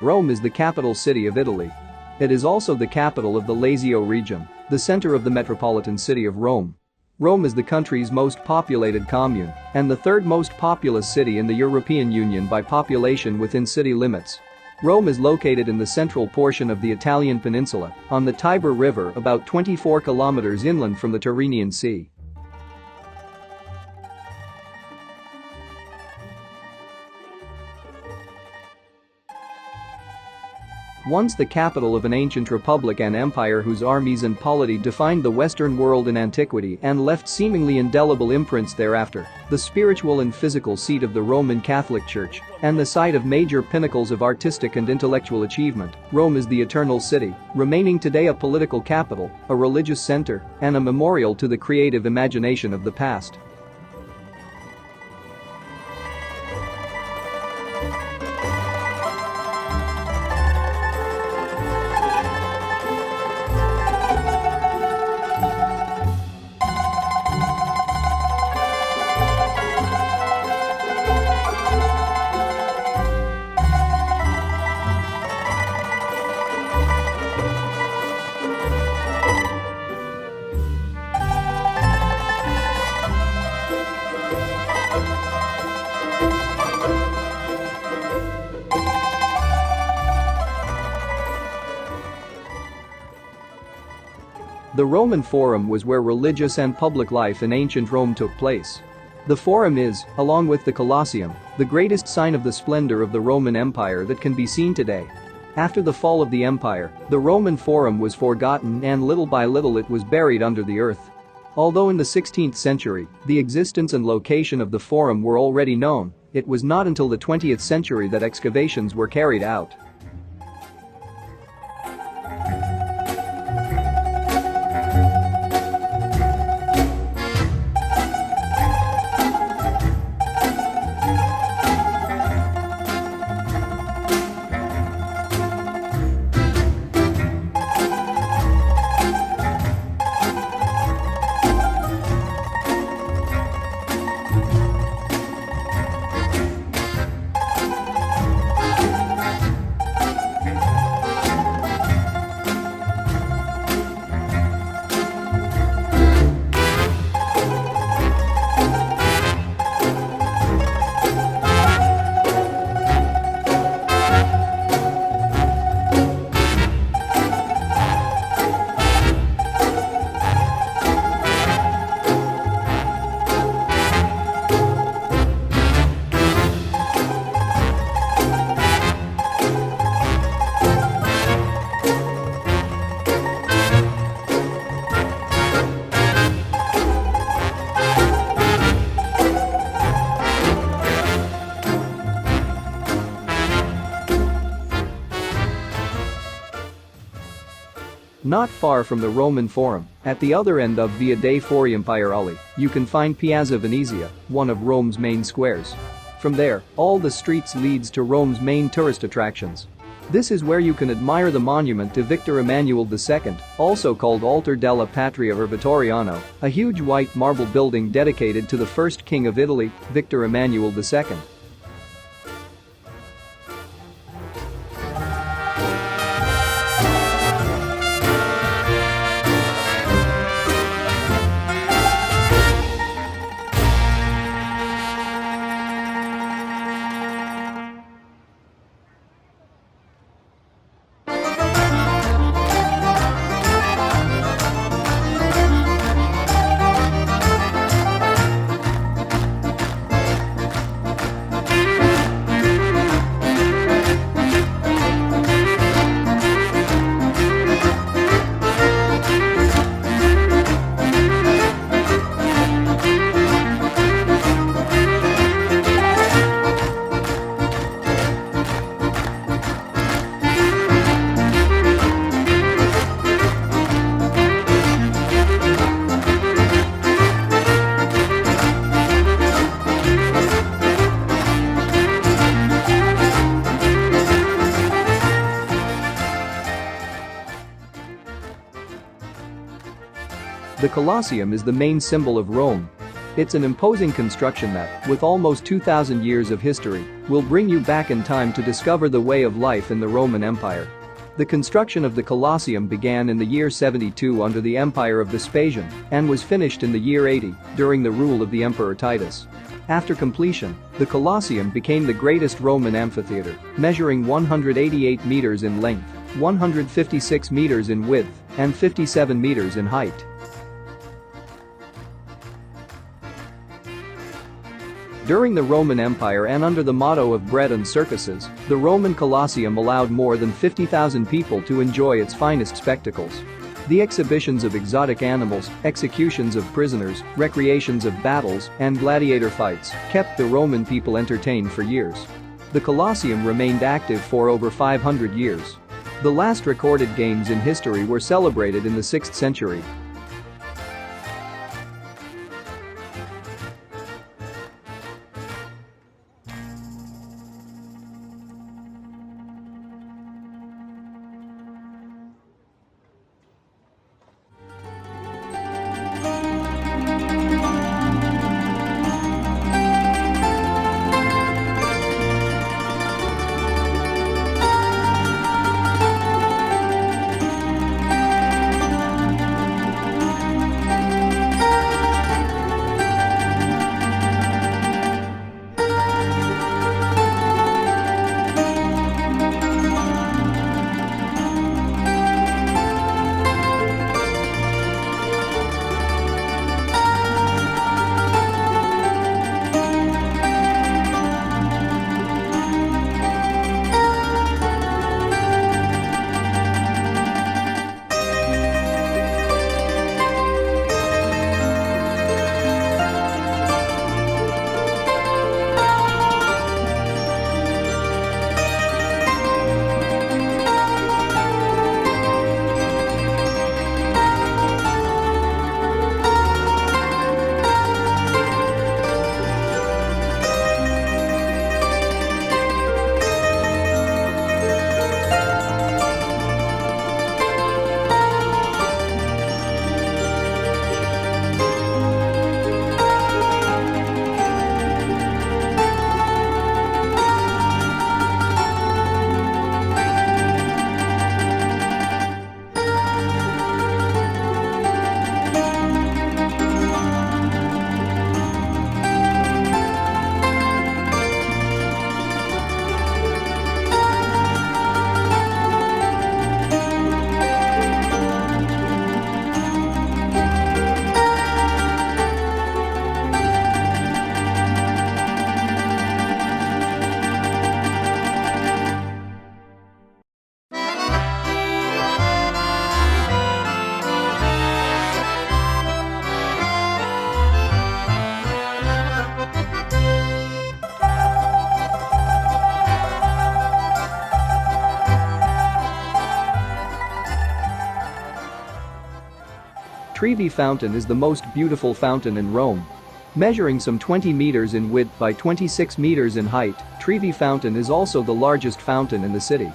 Rome is the capital city of Italy. It is also the capital of the Lazio region, the center of the metropolitan city of Rome. Rome is the country's most populated commune and the third most populous city in the European Union by population within city limits. Rome is located in the central portion of the Italian peninsula, on the Tiber River about 24 kilometers inland from the Tyrrhenian Sea. Once the capital of an ancient republic and empire whose armies and polity defined the Western world in antiquity and left seemingly indelible imprints thereafter, the spiritual and physical seat of the Roman Catholic Church, and the site of major pinnacles of artistic and intellectual achievement, Rome is the Eternal City, remaining today a political capital, a religious center, and a memorial to the creative imagination of the past. The Roman Forum was where religious and public life in ancient Rome took place. The Forum is, along with the Colosseum, the greatest sign of the splendor of the Roman Empire that can be seen today. After the fall of the empire, the Roman Forum was forgotten and little by little it was buried under the earth. Although in the 16th century, the existence and location of the Forum were already known, it was not until the 20th century that excavations were carried out. Not far from the Roman Forum, at the other end of Via dei Fori Empire, you can find Piazza Venezia, one of Rome's main squares. From there, all the streets leads to Rome's main tourist attractions. This is where you can admire the monument to Victor Emmanuel II, also called Altar della Patria or Vittoriano, a huge white marble building dedicated to the first king of Italy, Victor Emmanuel II. The Colosseum is the main symbol of Rome. It's an imposing construction that, with almost 2,000 years of history, will bring you back in time to discover the way of life in the Roman Empire. The construction of the Colosseum began in the year 72 under the empire of Vespasian and was finished in the year 80 during the rule of the Emperor Titus. After completion, the Colosseum became the greatest Roman amphitheater, measuring 188 meters in length, 156 meters in width, and 57 meters in height. During the Roman Empire and under the motto of bread and circuses, the Roman Colosseum allowed more than 50,000 people to enjoy its finest spectacles. The exhibitions of exotic animals, executions of prisoners, recreations of battles, and gladiator fights kept the Roman people entertained for years. The Colosseum remained active for over 500 years. The last recorded games in history were celebrated in the 6th century. Trevi Fountain is the most beautiful fountain in Rome. Measuring some 20 meters in width by 26 meters in height, Trevi Fountain is also the largest fountain in the city.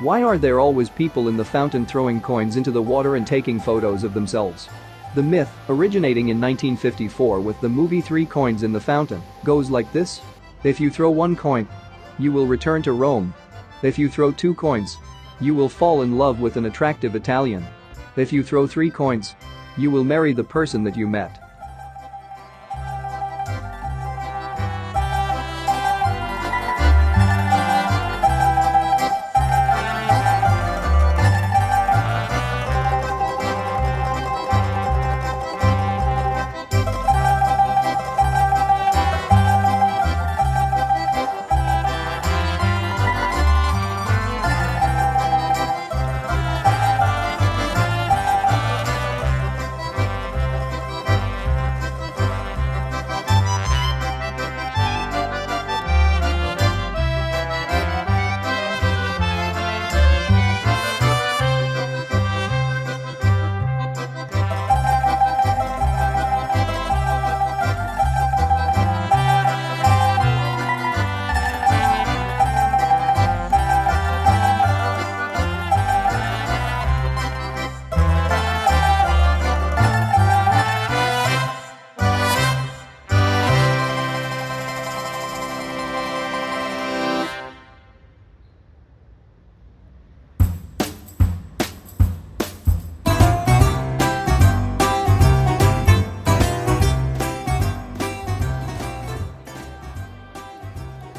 Why are there always people in the fountain throwing coins into the water and taking photos of themselves? The myth, originating in 1954 with the movie 3 Coins in the Fountain, goes like this. If you throw 1 coin, you will return to Rome. If you throw 2 coins, you will fall in love with an attractive Italian. If you throw 3 coins, you will marry the person that you met.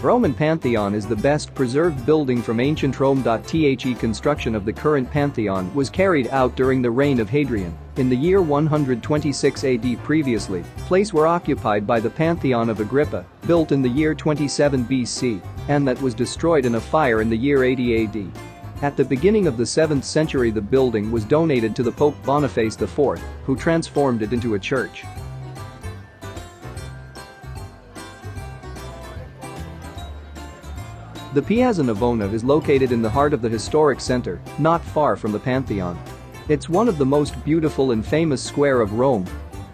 Roman Pantheon is the best preserved building from ancient Rome. The construction of the current Pantheon was carried out during the reign of Hadrian in the year 126 AD. Previously, place were occupied by the Pantheon of Agrippa, built in the year 27 BC, and that was destroyed in a fire in the year 80 AD. At the beginning of the 7th century, the building was donated to the Pope Boniface IV, who transformed it into a church. The Piazza Navona is located in the heart of the historic center, not far from the Pantheon. It's one of the most beautiful and famous square of Rome.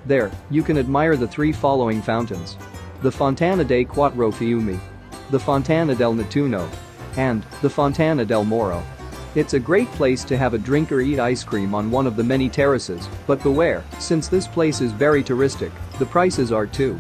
There, you can admire the three following fountains: the Fontana dei Quattro Fiumi, the Fontana del Nettuno, and the Fontana del Moro. It's a great place to have a drink or eat ice cream on one of the many terraces, but beware, since this place is very touristic, the prices are too.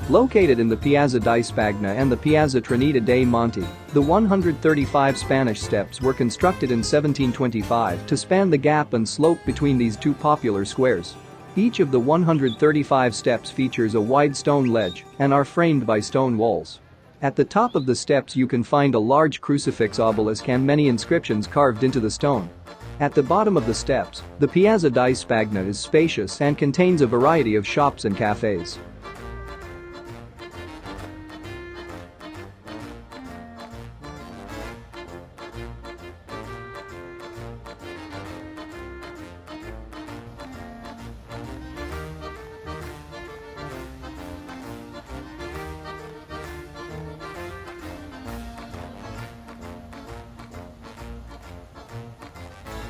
Located in the Piazza di Spagna and the Piazza Trinita dei Monti, the 135 Spanish steps were constructed in 1725 to span the gap and slope between these two popular squares. Each of the 135 steps features a wide stone ledge and are framed by stone walls. At the top of the steps you can find a large crucifix obelisk and many inscriptions carved into the stone. At the bottom of the steps, the Piazza di Spagna is spacious and contains a variety of shops and cafes.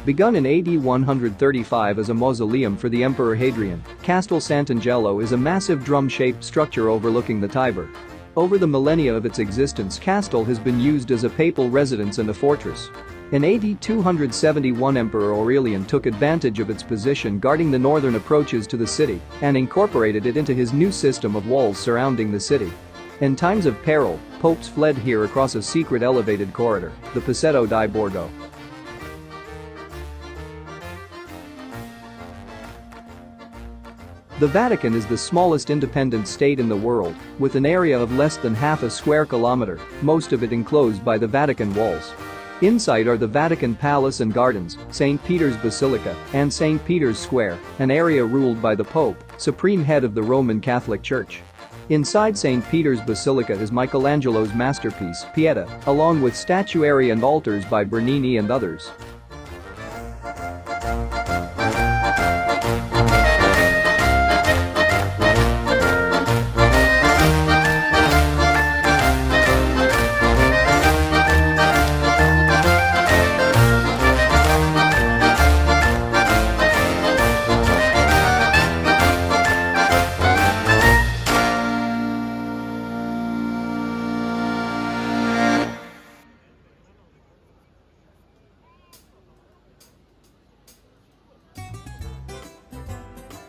Begun in AD 135 as a mausoleum for the Emperor Hadrian, Castel Sant'Angelo is a massive drum-shaped structure overlooking the Tiber. Over the millennia of its existence, Castel has been used as a papal residence and a fortress. In AD 271, Emperor Aurelian took advantage of its position guarding the northern approaches to the city and incorporated it into his new system of walls surrounding the city. In times of peril, popes fled here across a secret elevated corridor, the Passetto di Borgo. The Vatican is the smallest independent state in the world, with an area of less than half a square kilometer, most of it enclosed by the Vatican walls. Inside are the Vatican Palace and Gardens, St. Peter's Basilica, and St. Peter's Square, an area ruled by the Pope, supreme head of the Roman Catholic Church. Inside St. Peter's Basilica is Michelangelo's masterpiece, Pieta, along with statuary and altars by Bernini and others.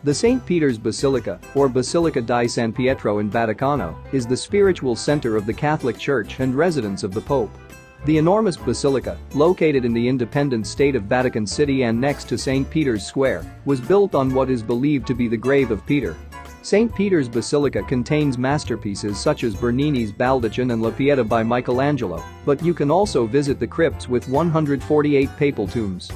The St. Peter's Basilica, or Basilica di San Pietro in Vaticano, is the spiritual center of the Catholic Church and residence of the Pope. The enormous basilica, located in the independent state of Vatican City and next to St. Peter's Square, was built on what is believed to be the grave of Peter. St. Peter's Basilica contains masterpieces such as Bernini's Baldachin and La Pieta by Michelangelo, but you can also visit the crypts with 148 papal tombs.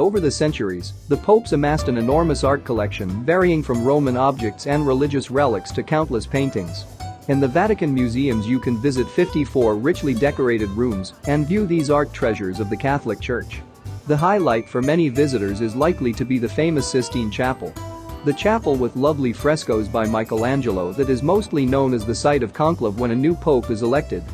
Over the centuries, the popes amassed an enormous art collection varying from Roman objects and religious relics to countless paintings. In the Vatican museums you can visit 54 richly decorated rooms and view these art treasures of the Catholic Church. The highlight for many visitors is likely to be the famous Sistine Chapel. The chapel with lovely frescoes by Michelangelo that is mostly known as the site of conclave when a new pope is elected